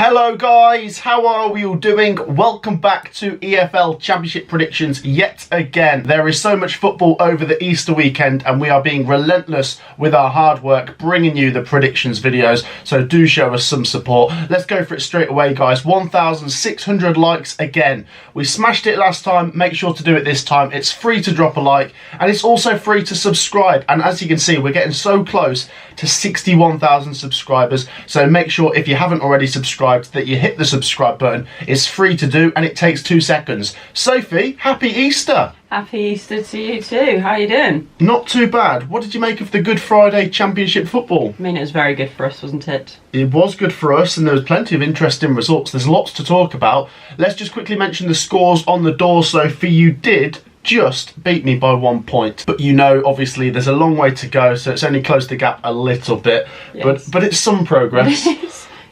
Hello guys, how are we all doing? Welcome back to EFL Championship predictions yet again. There is so much football over the Easter weekend and we are being relentless with our hard work bringing you the predictions videos, so do show us some support. Let's go for it straight away guys. 1,600 likes again. We smashed it last time, make sure to do it this time. It's free to drop a like and it's also free to subscribe, and as you can see we're getting so close to 61,000 subscribers, so make sure if you haven't already subscribed that you hit the subscribe button. It's free to do and it takes 2 seconds. Sophie, happy Easter! Happy Easter to you too. How are you doing? Not too bad. What did you make of the Good Friday Championship football? I mean, it was very good for us, wasn't it? It was good for us and there was plenty of interesting results. There's lots to talk about. Let's just quickly mention the scores on the door, Sophie. You did just beat me by 1 point, but you know obviously there's a long way to go, so it's only closed the gap a little bit. Yes. but it's some progress.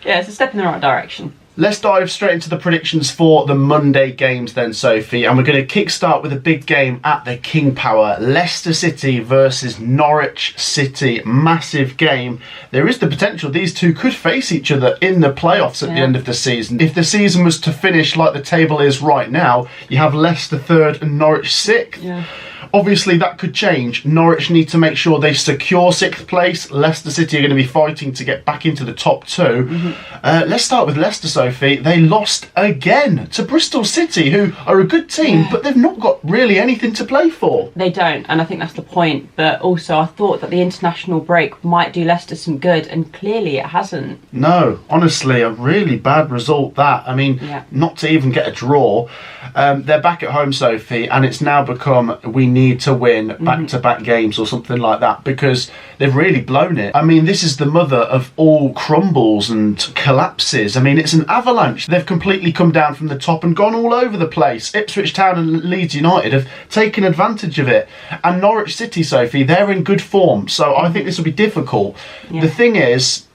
Yeah, it's a step in the right direction. Let's dive straight into the predictions for the Monday games then, Sophie, and we're going to kick-start with a big game at the King Power. Leicester City versus Norwich City. Massive game. There is the potential these two could face each other in the playoffs at the end of the season. If the season was to finish like the table is right now, you have Leicester 3rd and Norwich 6th. Yeah. Obviously that could change. Norwich need to make sure they secure 6th place. Leicester City are going to be fighting to get back into the top 2. Let's start with Leicester, Sophie. They lost again to Bristol City, who are a good team, but they've not got really anything to play for. They don't, and I think that's the point. But also I thought that the international break might do Leicester some good, and clearly it hasn't. No, honestly, a really bad result that. I mean, not to even get a draw. They're back at home, Sophie, and it's now become we need to win back-to-back games or something like that, because they've really blown it. I mean, this is the mother of all crumbles and collapses. I mean, it's an avalanche. They've completely come down from the top and gone all over the place. Ipswich Town and Leeds United have taken advantage of it. And Norwich City, Sophie, they're in good form, so I think this will be difficult. The thing is,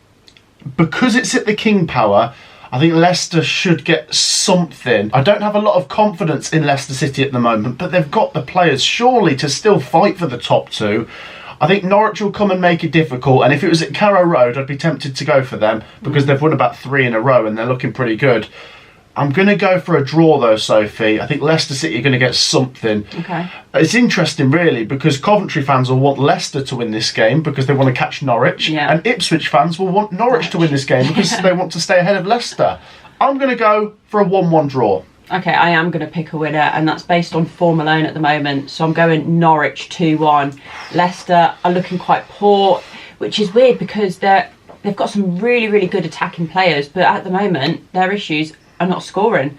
because it's at the King Power, I think Leicester should get something. I don't have a lot of confidence in Leicester City at the moment, but they've got the players surely to still fight for the top 2. I think Norwich will come and make it difficult, and if it was at Carrow Road, I'd be tempted to go for them because they've won about 3 in a row and they're looking pretty good. I'm going to go for a draw though, Sophie. I think Leicester City are going to get something. Okay. It's interesting really because Coventry fans will want Leicester to win this game because they want to catch Norwich, and Ipswich fans will want Norwich to win this game because they want to stay ahead of Leicester. I'm going to go for a 1-1 draw. Okay, I am going to pick a winner, and that's based on form alone at the moment. So I'm going Norwich 2-1. Leicester are looking quite poor, which is weird because they've got some really, really good attacking players, but at the moment their issues are not scoring.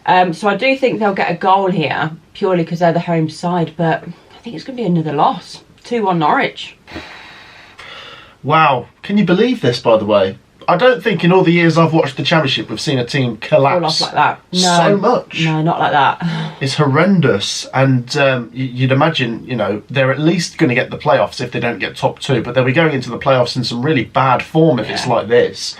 So I do think they'll get a goal here purely because they're the home side, but I think it's going to be another loss. 2-1 Norwich. Wow, can you believe this, by the way? I don't think in all the years I've watched the Championship we've seen a team collapse like that. so much. No, not like that. It's horrendous, and you'd imagine, you know, they're at least going to get the playoffs if they don't get top 2, but they'll be going into the playoffs in some really bad form if it's like this.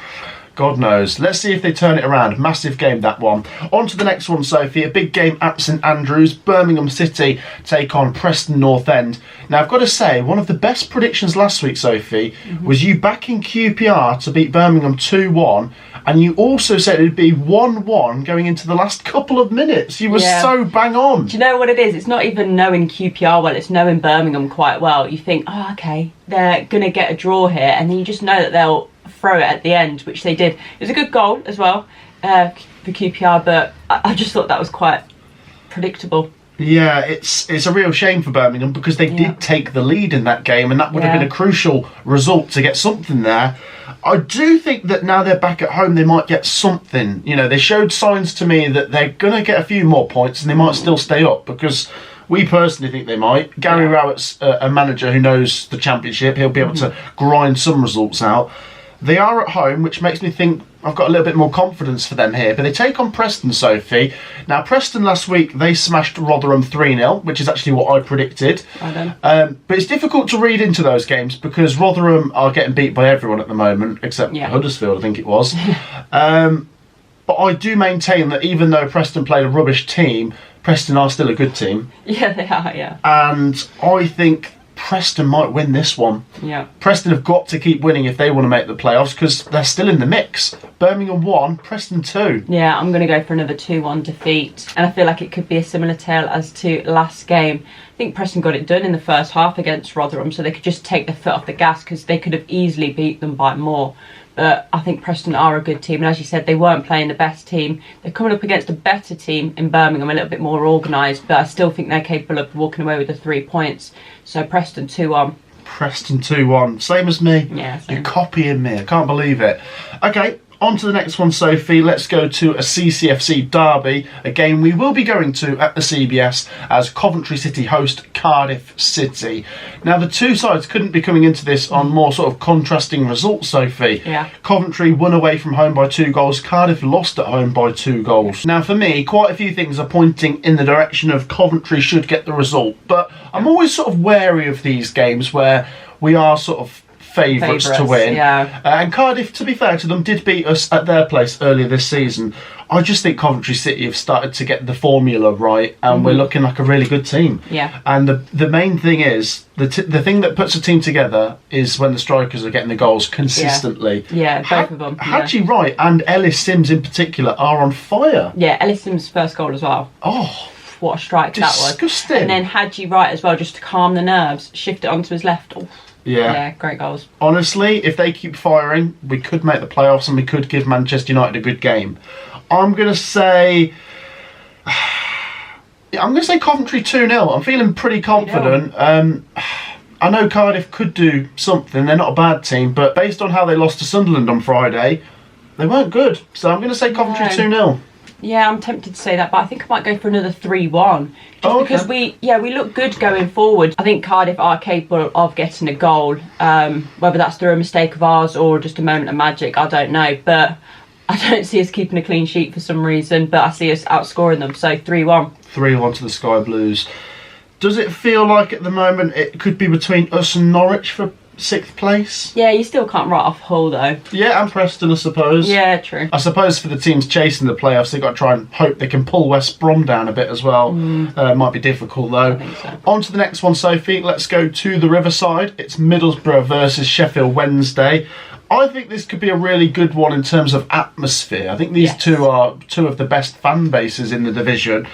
God knows. Let's see if they turn it around. Massive game, that one. On to the next one, Sophie. A big game at St Andrews. Birmingham City take on Preston North End. Now, I've got to say, one of the best predictions last week, Sophie, was you backing QPR to beat Birmingham 2-1, and you also said it'd be 1-1 going into the last couple of minutes. You were so bang on. Do you know what it is? It's not even knowing QPR well, it's knowing Birmingham quite well. You think, oh, okay, they're going to get a draw here, and then you just know that they'll throw it at the end, which they did. It was a good goal as well for QPR, but I just thought that was quite predictable. Yeah, it's a real shame for Birmingham because they did take the lead in that game, and that would have been a crucial result to get something there. I do think that now they're back at home, they might get something. You know, they showed signs to me that they're going to get a few more points and they might still stay up, because we personally think they might. Gary Rowett's a manager who knows the Championship. He'll be able to grind some results out. They are at home, which makes me think I've got a little bit more confidence for them here. But they take on Preston, Sophie. Now, Preston last week, they smashed Rotherham 3-0, which is actually what I predicted. But it's difficult to read into those games because Rotherham are getting beat by everyone at the moment, except Huddersfield, I think it was. But I do maintain that even though Preston played a rubbish team, Preston are still a good team. Yeah, they are, yeah. And I think Preston might win this one. Yeah. Preston have got to keep winning if they want to make the playoffs because they're still in the mix. Birmingham 1, Preston 2. Yeah, I'm going to go for another 2-1 defeat. And I feel like it could be a similar tale as to last game. I think Preston got it done in the first half against Rotherham, so they could just take their foot off the gas because they could have easily beat them by more. But I think Preston are a good team, and as you said, they weren't playing the best team. They're coming up against a better team in Birmingham, a little bit more organised, but I still think they're capable of walking away with the 3 points. So Preston 2-1. Preston 2-1. Same as me. Yeah, same. You're copying me. I can't believe it. Okay, on to the next one, Sophie. Let's go to a CCFC derby, a game we will be going to at the CBS as Coventry City host Cardiff City. Now, the two sides couldn't be coming into this on more sort of contrasting results, Sophie. Yeah. Coventry won away from home by 2 goals. Cardiff lost at home by 2 goals. Now, for me, quite a few things are pointing in the direction of Coventry should get the result. But I'm always sort of wary of these games where we are sort of favourites to win. Yeah. And Cardiff, to be fair to them, did beat us at their place earlier this season. I just think Coventry City have started to get the formula right, and we're looking like a really good team. Yeah. And the main thing is, the thing that puts a team together is when the strikers are getting the goals consistently. Yeah, both of them. Hadji Wright and Ellis Sims in particular are on fire. Yeah, Ellis Sims' first goal as well. Oh, what a strike that was. Disgusting. And then Hadji Wright as well, just to calm the nerves, shift it onto his left. Oh. Yeah, great goals. Honestly, if they keep firing, we could make the playoffs and we could give Manchester United a good game. I'm going to say Coventry 2-0. I'm feeling pretty confident. I know Cardiff could do something. They're not a bad team, but based on how they lost to Sunderland on Friday, they weren't good. So I'm going to say Coventry 2-0. Yeah, I'm tempted to say that, but I think I might go for another 3-1. Because we look good going forward. I think Cardiff are capable of getting a goal. Whether that's through a mistake of ours or just a moment of magic, I don't know. But I don't see us keeping a clean sheet for some reason, but I see us outscoring them. So 3-1. 3-1 to the Sky Blues. Does it feel like at the moment it could be between us and Norwich for 6th place? Yeah, you still can't write off Hull though. Yeah, and Preston, I suppose. Yeah, true. I suppose for the teams chasing the playoffs, they've got to try and hope they can pull West Brom down a bit as well. Might be difficult though. I think so. On to the next one, Sophie. Let's go to the Riverside. It's Middlesbrough versus Sheffield Wednesday. I think this could be a really good one in terms of atmosphere. I think these two are two of the best fan bases in the division.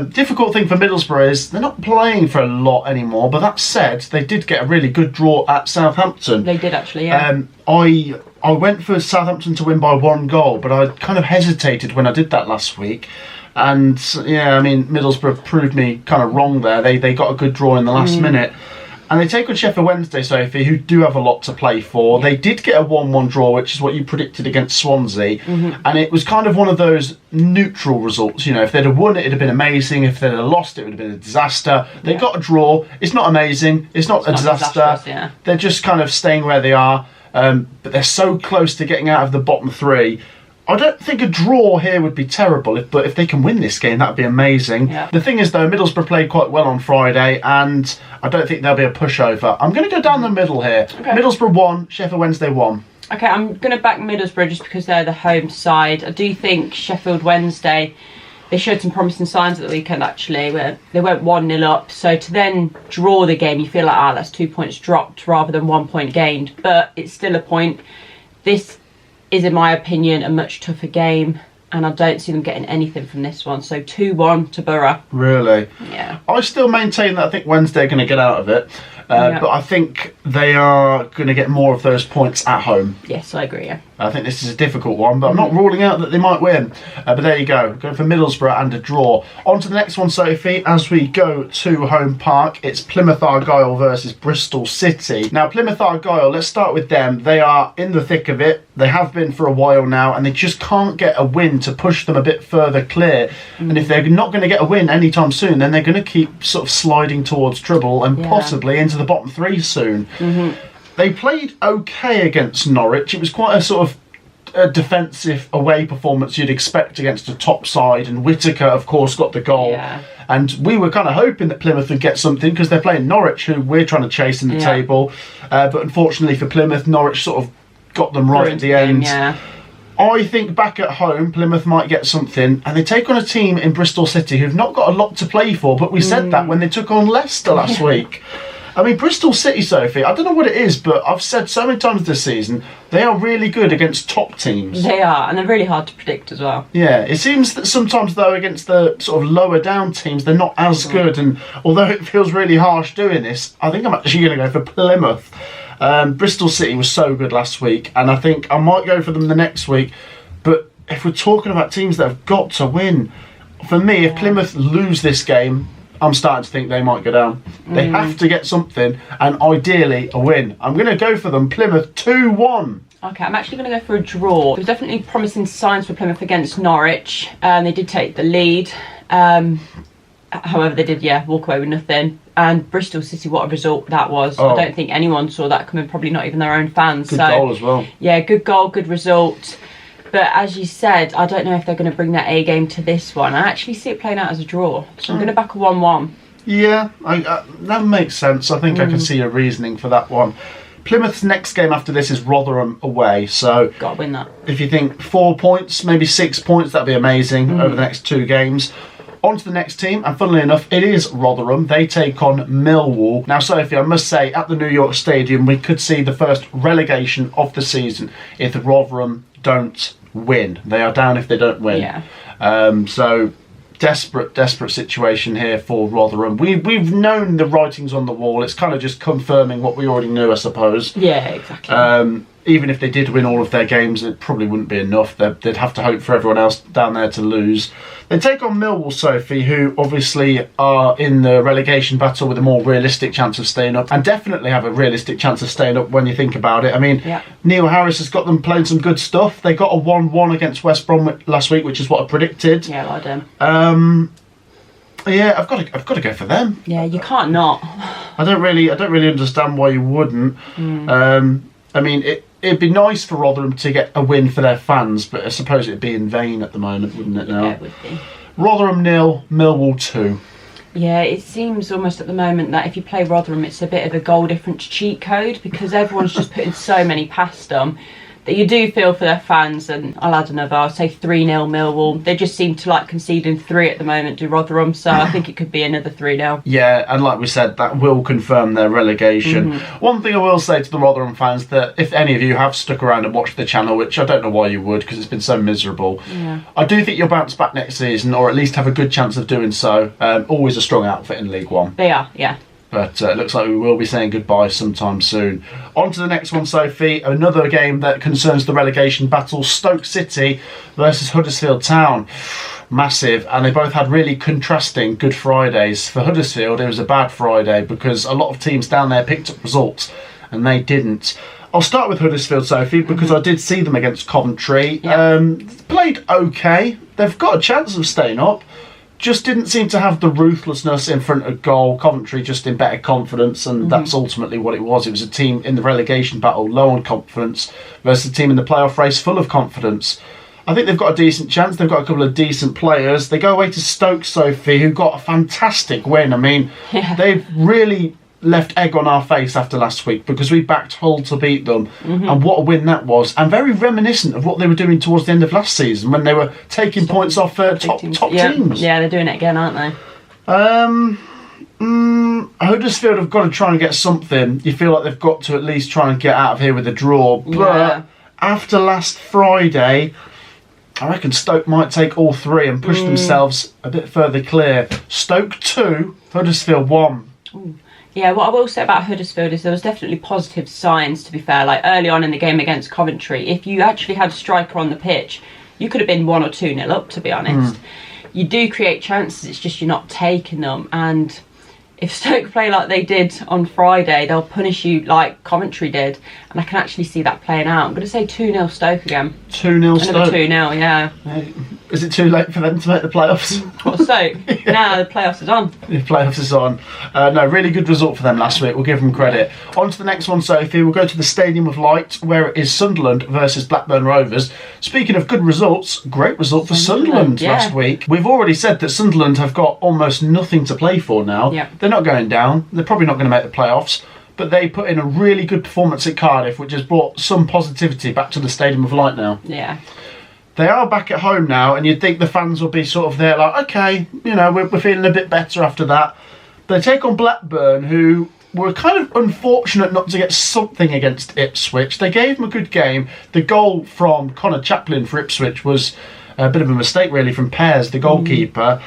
Difficult thing for Middlesbrough is they're not playing for a lot anymore, but that said, they did get a really good draw at Southampton. They did actually, yeah. I went for Southampton to win by 1 goal, but I kind of hesitated when I did that last week. And yeah, I mean, Middlesbrough proved me kind of wrong there. They got a good draw in the last minute. And they take on Sheffield Wednesday, Sophie, who do have a lot to play for. They did get a 1-1 draw, which is what you predicted against Swansea. And it was kind of one of those neutral results. You know, if they'd have won it, it'd have been amazing. If they'd have lost it, it would have been a disaster. They got a draw. It's not amazing. It's not a disaster. Yeah. They're just kind of staying where they are. But they're so close to getting out of the bottom 3. I don't think a draw here would be terrible, but if they can win this game, that would be amazing. Yeah. The thing is, though, Middlesbrough played quite well on Friday, and I don't think there'll be a pushover. I'm going to go down the middle here. Okay. Middlesbrough 1, Sheffield Wednesday 1. Okay, I'm going to back Middlesbrough just because they're the home side. I do think Sheffield Wednesday, they showed some promising signs at the weekend, actually, where they went 1-0 up. So to then draw the game, you feel like, that's 2 points dropped rather than 1 point gained. But it's still a point. This is, in my opinion, a much tougher game, and I don't see them getting anything from this one. So 2-1 to Borough. Really? Yeah. I still maintain that I think Wednesday are going to get out of it, but I think they are going to get more of those points at home. Yes, I agree, yeah. I think this is a difficult one, but I'm not ruling out that they might win. But there you go. Going for Middlesbrough and a draw. On to the next one, Sophie. As we go to Home Park, it's Plymouth Argyle versus Bristol City. Now, Plymouth Argyle, let's start with them. They are in the thick of it. They have been for a while now, and they just can't get a win to push them a bit further clear. And if they're not going to get a win anytime soon, then they're going to keep sort of sliding towards trouble and possibly into the bottom 3 soon. They played okay against Norwich. It was quite a sort of a defensive away performance you'd expect against a top side, and Whittaker, of course, got the goal. Yeah. And we were kind of hoping that Plymouth would get something because they're playing Norwich, who we're trying to chase in the table. But unfortunately for Plymouth, Norwich sort of got them right at the end. I think back at home, Plymouth might get something, and they take on a team in Bristol City who've not got a lot to play for, but we said that when they took on Leicester last week. I mean, Bristol City, Sophie, I don't know what it is, but I've said so many times this season, they are really good against top teams. They are, and they're really hard to predict as well. Yeah, it seems that sometimes, though, against the sort of lower down teams, they're not as good. And although it feels really harsh doing this, I think I'm actually going to go for Plymouth. Bristol City was so good last week, and I think I might go for them the next week. But if we're talking about teams that have got to win, for me, if Plymouth lose this game, I'm starting to think they might go down. They have to get something, and ideally a win. I'm going to go for them, Plymouth 2-1. Okay, I'm actually going to go for a draw. There was definitely promising signs for Plymouth against Norwich. They did take the lead. However, they did, walk away with nothing. And Bristol City, what a result that was. I don't think anyone saw that coming, probably not even their own fans. Good goal as well. Yeah, good goal, good result. But as you said, I don't know if they're going to bring that A game to this one. I actually see it playing out as a draw. So I'm going to back a 1-1. Yeah, that makes sense. I think I can see a reasoning for that one. Plymouth's next game after this is Rotherham away. So got to win that. If you think 4 points, maybe 6 points, that'd be amazing over the next 2 games. On to the next team, and funnily enough, it is Rotherham. They take on Millwall. Now, Sophie, I must say, at the New York Stadium, we could see the first relegation of the season if the Rotherham don't win. They are down if they don't win. Yeah. So, desperate situation here for Rotherham. We've known the writings on the wall. It's kind of just confirming what we already knew, I suppose. Yeah, exactly. Even if they did win all of their games, it probably wouldn't be enough. They'd have to hope for everyone else down there to lose. They take on Millwall, Sophie, who obviously are in the relegation battle with a more realistic chance of staying up, and definitely have a realistic chance of staying up when you think about it. I mean, Neil Harris has got them playing some good stuff. They got a 1-1 against West Brom last week, which is what I predicted. Yeah, I did. Yeah, I've got to go for them. Yeah, you can't not. I don't really understand why you wouldn't. I mean, it'd be nice for Rotherham to get a win for their fans, but I suppose it'd be in vain at the moment, wouldn't it now? Yeah, it would be. Rotherham 0, Millwall 2. Yeah, it seems almost at the moment that if you play Rotherham, it's a bit of a goal difference cheat code, because everyone's just putting so many past them that you do feel for their fans. And I'll add another, I'll say 3-0 Millwall. They just seem to like conceding 3 at the moment to Rotherham, so I think it could be another 3-0. Yeah, and like we said, that will confirm their relegation. One thing I will say to the Rotherham fans, that if any of you have stuck around and watched the channel, which I don't know why you would, because it's been so miserable, I do think you'll bounce back next season, or at least have a good chance of doing so. Always a strong outfit in League One. They are, yeah. But it looks like we will be saying goodbye sometime soon. On to the next one, Sophie. Another game that concerns the relegation battle. Stoke City versus Huddersfield Town. Massive. And they both had really contrasting Good Fridays. For Huddersfield, it was a bad Friday because a lot of teams down there picked up results and they didn't. I'll start with Huddersfield, Sophie, because I did see them against Coventry. Played okay. They've got a chance of staying up. Just didn't seem to have the ruthlessness in front of goal. Coventry just in better confidence, and that's ultimately what it was. It was a team in the relegation battle low on confidence versus a team in the playoff race full of confidence. I think they've got a decent chance. They've got a couple of decent players. They go away to Stoke, Sophie, who got a fantastic win. I mean, they've really left egg on our face after last week because we backed Hull to beat them, and what a win that was, and very reminiscent of what they were doing towards the end of last season when they were taking points off top teams. Yeah, they're doing it again, aren't they? Huddersfield have got to try and get something. You feel like they've got to at least try and get out of here with a draw, but after last Friday, I reckon Stoke might take all 3 and push themselves a bit further clear. Stoke 2, Huddersfield 1. Yeah, what I will say about Huddersfield is there was definitely positive signs, to be fair. Like early on in the game against Coventry, if you actually had a striker on the pitch, you could have been 1 or 2-0 up, to be honest. You do create chances, it's just you're not taking them. And if Stoke play like they did on Friday, they'll punish you like Coventry did. And I can actually see that playing out. I'm going to say 2-0 Stoke again. 2-0 Stoke? Another 2-0, yeah. Is it too late for them to make the playoffs? What, Stoke? Now the playoffs is on. The playoffs is on. No, really good result for them last week. We'll give them credit. On to the next one, Sophie. We'll go to the Stadium of Light, where it is Sunderland versus Blackburn Rovers. Speaking of good results, great result for Sunderland last week. We've already said that Sunderland have got almost nothing to play for now. They're not going down. They're probably not going to make the playoffs. But they put in a really good performance at Cardiff, which has brought some positivity back to the Stadium of Light now. Yeah. They are back at home now, and you'd think the fans will be sort of there like, okay, you know, we're feeling a bit better after that. They take on Blackburn, who were kind of unfortunate not to get something against Ipswich. They gave them a good game. The goal from Connor Chaplin for Ipswich was a bit of a mistake, really, from Pears, the goalkeeper.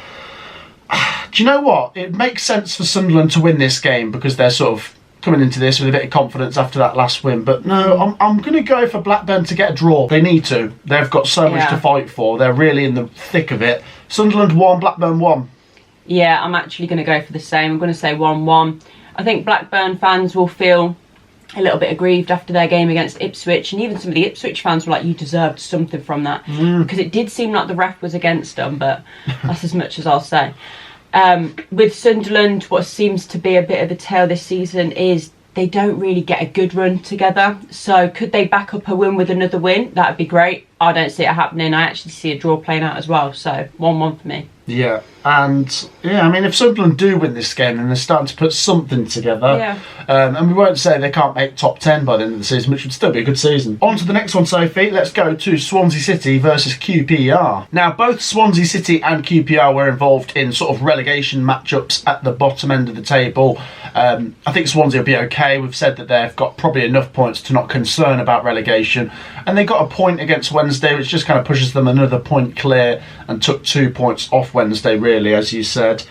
Do you know what? It makes sense for Sunderland to win this game because they're sort of coming into this with a bit of confidence after that last win. But no, I'm going to go for Blackburn to get a draw. They need to. They've got so much to fight for. They're really in the thick of it. Sunderland 1, Blackburn 1. Yeah, I'm actually going to go for the same. I'm going to say 1-1. I think Blackburn fans will feel a little bit aggrieved after their game against Ipswich, and even some of the Ipswich fans were like, you deserved something from that, because it did seem like the ref was against them, but that's as much as I'll say. With Sunderland, what seems to be a bit of a tale this season is they don't really get a good run together. So could they back up a win with another win? That'd be great. I don't see it happening. I actually see a draw playing out as well. So 1-1 for me. Yeah, and I mean, if Sunderland do win this game, then they're starting to put something together. Yeah. And we won't say they can't make top 10 by the end of the season, which would still be a good season. On to the next one, Sophie. Let's go to Swansea City versus QPR. Now, both Swansea City and QPR were involved in sort of relegation matchups at the bottom end of the table. I think Swansea will be okay. We've said that they've got probably enough points to not concern about relegation. And they got a point against Wednesday, which just kind of pushes them another point clear and took 2 points off Wednesday, really, as you said.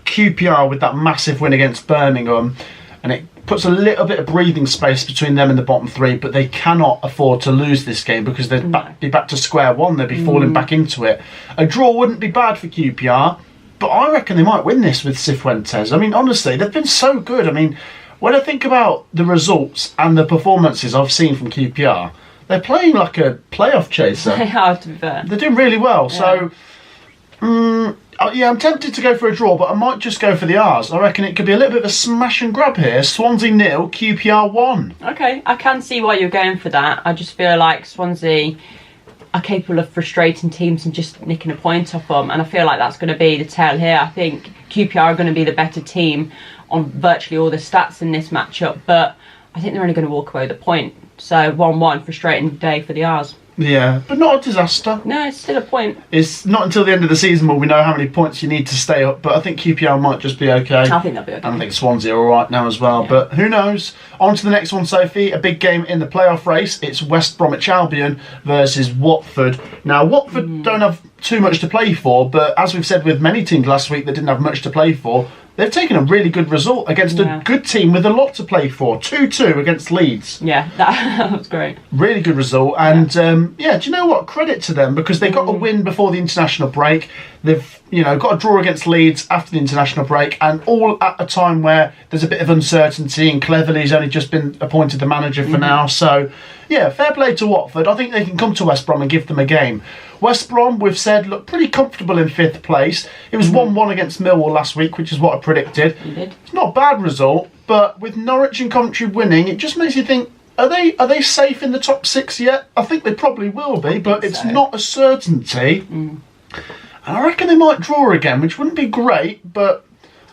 QPR with that massive win against Birmingham, and it puts a little bit of breathing space between them and the bottom three, but they cannot afford to lose this game because they'd be back to square one. They'd be falling back into it. A draw wouldn't be bad for QPR, but I reckon they might win this with Cifuentes. I mean, honestly, they've been so good. I mean, when I think about the results and the performances I've seen from QPR, they're playing like a playoff chaser. They are, to be fair. They're doing really well. Yeah. So, I'm tempted to go for a draw, but I might just go for the R's. I reckon it could be a little bit of a smash and grab here. Swansea 0, QPR 1. Okay, I can see why you're going for that. I just feel like Swansea are capable of frustrating teams and just nicking a point off them, and I feel like that's going to be the tale here. I think QPR are going to be the better team on virtually all the stats in this matchup, but I think they're only going to walk away with a point. So 1-1, frustrating day for the R's. Yeah, but not a disaster. No, it's still a point. It's not until the end of the season where we know how many points you need to stay up, but I think QPR might just be okay. I think they'll be okay. And I think Swansea are alright now as well, but who knows? On to the next one, Sophie. A big game in the playoff race. It's West Bromwich Albion versus Watford. Now, Watford don't have too much to play for, but as we've said with many teams last week that didn't have much to play for, they've taken a really good result against a good team with a lot to play for. 2-2 against Leeds. Yeah, that was great. Really good result. And, do you know what? Credit to them, because they got a win before the international break. They've, got a draw against Leeds after the international break, and all at a time where there's a bit of uncertainty, and Cleverley's only just been appointed the manager for now. So, fair play to Watford. I think they can come to West Brom and give them a game. West Brom, we've said, look pretty comfortable in 5th place. It was 1-1 against Millwall last week, which is what I predicted. You did. It's not a bad result, but with Norwich and Coventry winning, it just makes you think, are they safe in the top 6 yet? I think they probably will be, but it's not a certainty. And I reckon they might draw again, which wouldn't be great, but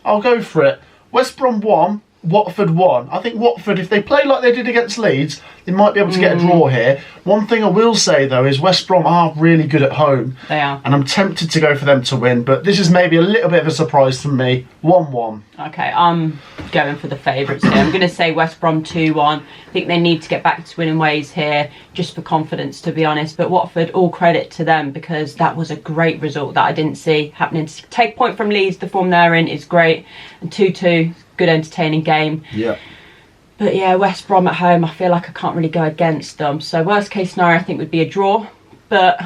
I'll go for it. West Brom 1, Watford 1. I think Watford, if they play like they did against Leeds, they might be able to get a draw here. One thing I will say, though, is West Brom are really good at home. They are. And I'm tempted to go for them to win, but this is maybe a little bit of a surprise for me. 1-1. Okay, I'm going for the favourites here. I'm going to say West Brom 2-1. I think they need to get back to winning ways here, just for confidence, to be honest. But Watford, all credit to them, because that was a great result that I didn't see happening. To take point from Leeds, the form they're in is great. And 2-2, good entertaining game. Yeah. But West Brom at home, I feel like I can't really go against them. So worst case scenario, I think would be a draw. But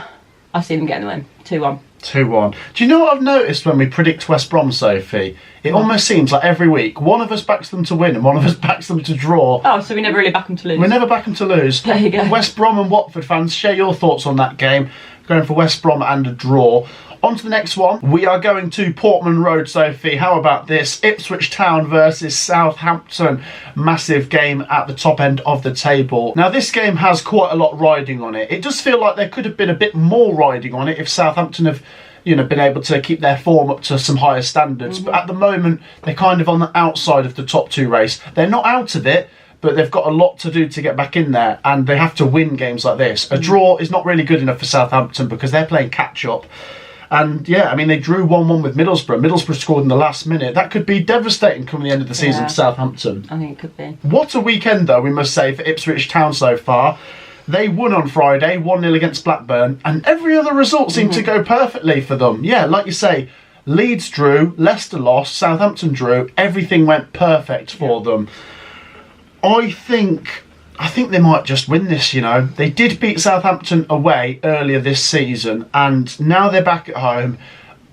I see them getting the win. 2-1. 2-1. Do you know what I've noticed when we predict West Brom, Sophie? It almost seems like every week, one of us backs them to win and one of us backs them to draw. Oh, so we never really back them to lose. We never back them to lose. There you go. West Brom and Watford fans, share your thoughts on that game. Going for West Brom and a draw. On to the next one. We are going to Portman Road, Sophie. How about this? Ipswich Town versus Southampton. Massive game at the top end of the table. Now, this game has quite a lot riding on it. It does feel like there could have been a bit more riding on it if Southampton have been able to keep their form up to some higher standards. But at the moment, they're kind of on the outside of the top 2 race. They're not out of it, but they've got a lot to do to get back in there, and they have to win games like this. A draw is not really good enough for Southampton because they're playing catch-up. And yeah, I mean, they drew 1-1 with Middlesbrough. Middlesbrough scored in the last minute. That could be devastating come the end of the season for Southampton. I think it could be. What a weekend, though, we must say, for Ipswich Town so far. They won on Friday, 1-0 against Blackburn, and every other result seemed to go perfectly for them. Yeah, like you say, Leeds drew, Leicester lost, Southampton drew. Everything went perfect for them. I think they might just win this, you know. They did beat Southampton away earlier this season, and now they're back at home.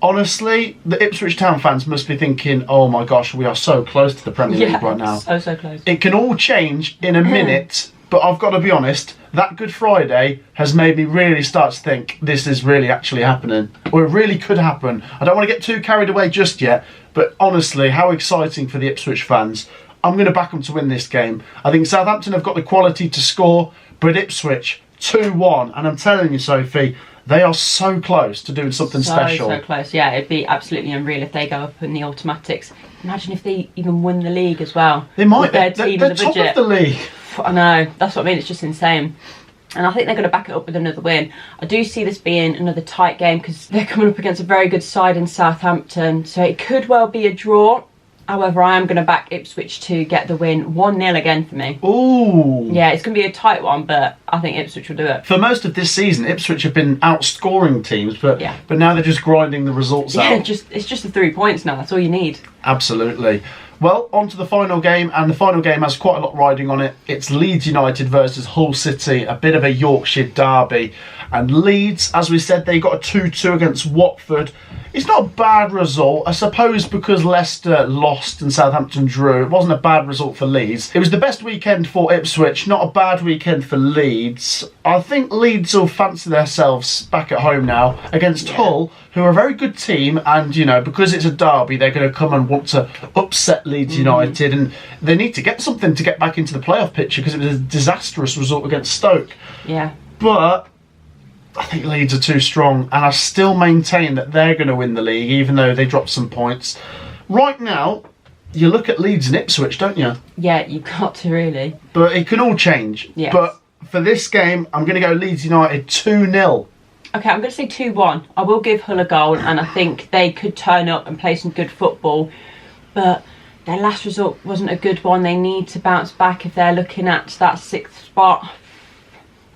Honestly, the Ipswich Town fans must be thinking, oh my gosh, we are so close to the Premier League right now. So close. It can all change in a minute, but I've got to be honest, that Good Friday has made me really start to think this is really actually happening. Or it really could happen. I don't want to get too carried away just yet, but honestly, how exciting for the Ipswich fans. I'm going to back them to win this game. I think Southampton have got the quality to score, but Ipswich 2-1. And I'm telling you, Sophie, they are so close to doing something special. So close, yeah. It'd be absolutely unreal if they go up in the automatics. Imagine if they even win the league as well. They might. They're the top of the league. I know. That's what I mean. It's just insane. And I think they're going to back it up with another win. I do see this being another tight game because they're coming up against a very good side in Southampton. So it could well be a draw. However, I am going to back Ipswich to get the win. 1-0 again for me. Ooh. Yeah, it's going to be a tight one, but I think Ipswich will do it. For most of this season, Ipswich have been outscoring teams, but now they're just grinding the results out. Yeah, it's just the 3 points now. That's all you need. Absolutely. Well, on to the final game, and the final game has quite a lot riding on it. It's Leeds United versus Hull City, a bit of a Yorkshire derby. And Leeds, as we said, they got a 2-2 against Watford. It's not a bad result, I suppose, because Leicester lost and Southampton drew. It wasn't a bad result for Leeds. It was the best weekend for Ipswich, not a bad weekend for Leeds. I think Leeds will fancy themselves back at home now against Hull, who are a very good team, and, you know, because it's a derby, they're going to come and want to upset Leeds United, and they need to get something to get back into the playoff picture because it was a disastrous result against Stoke. Yeah. But I think Leeds are too strong, and I still maintain that they're going to win the league, even though they dropped some points. Right now, you look at Leeds and Ipswich, don't you? Yeah, you've got to really. But it can all change. Yes. But for this game, I'm going to go Leeds United 2-0. Okay, I'm going to say 2-1. I will give Hull a goal, and I think they could turn up and play some good football. But their last result wasn't a good one. They need to bounce back if they're looking at that 6th spot.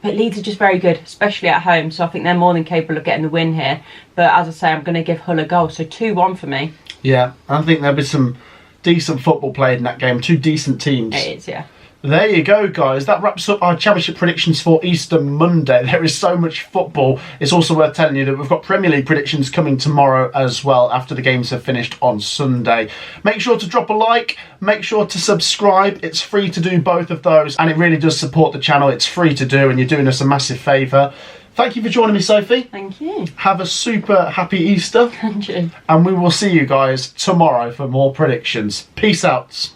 But Leeds are just very good, especially at home. So I think they're more than capable of getting the win here. But as I say, I'm going to give Hull a goal. So 2-1 for me. Yeah, I think there'll be some decent football played in that game. Two decent teams. It is, yeah. There you go, guys. That wraps up our championship predictions for Easter Monday. There is so much football. It's also worth telling you that we've got Premier League predictions coming tomorrow as well after the games have finished on Sunday. Make sure to drop a like. Make sure to subscribe. It's free to do both of those, and it really does support the channel. It's free to do, and you're doing us a massive favour. Thank you for joining me, Sophie. Thank you. Have a super happy Easter. Thank you. And we will see you guys tomorrow for more predictions. Peace out.